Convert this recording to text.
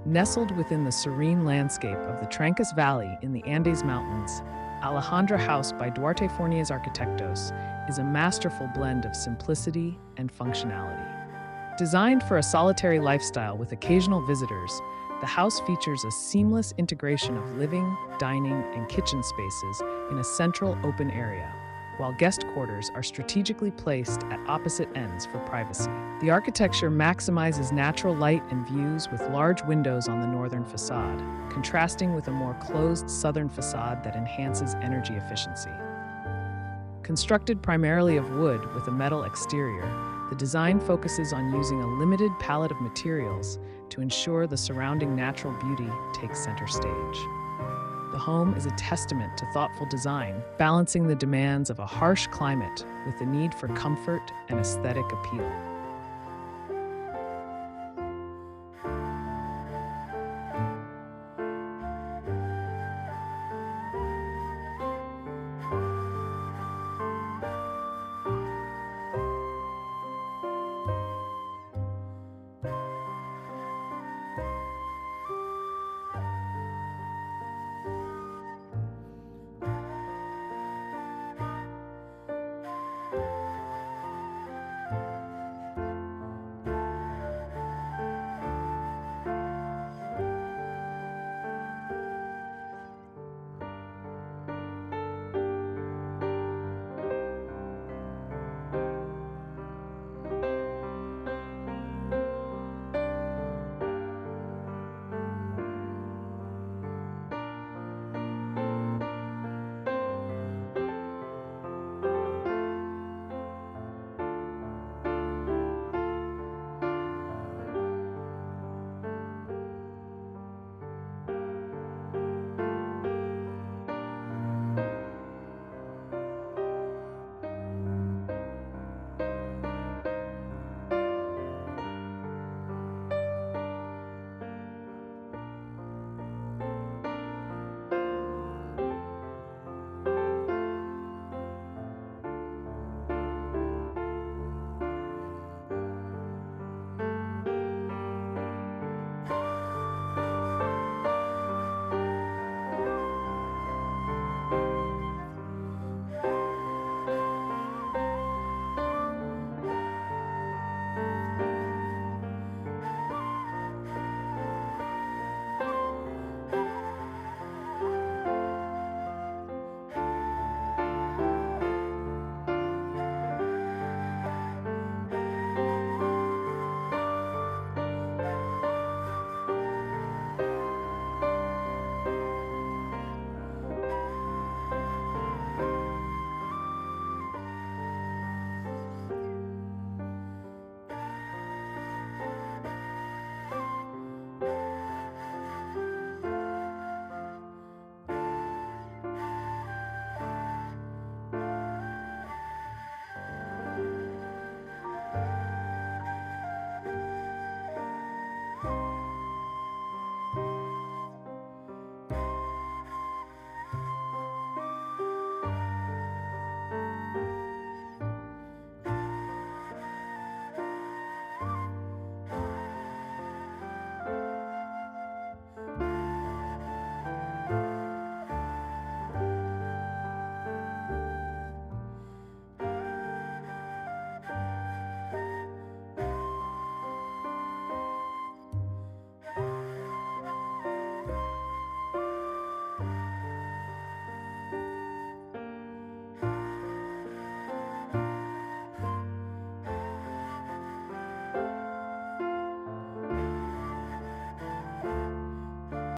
Nestled within the serene landscape of the Trancas Valley in the Andes Mountains, Alejandra House by Duarte Fournies Arquitectos is a masterful blend of simplicity and functionality. Designed for a solitary lifestyle with occasional visitors, the house features a seamless integration of living, dining, and kitchen spaces in a central open area, while guest quarters are strategically placed at opposite ends for privacy. The architecture maximizes natural light and views with large windows on the northern facade, contrasting with a more closed southern facade that enhances energy efficiency. Constructed primarily of wood with a metal exterior, the design focuses on using a limited palette of materials to ensure the surrounding natural beauty takes center stage. The home is a testament to thoughtful design, balancing the demands of a harsh climate with the need for comfort and aesthetic appeal.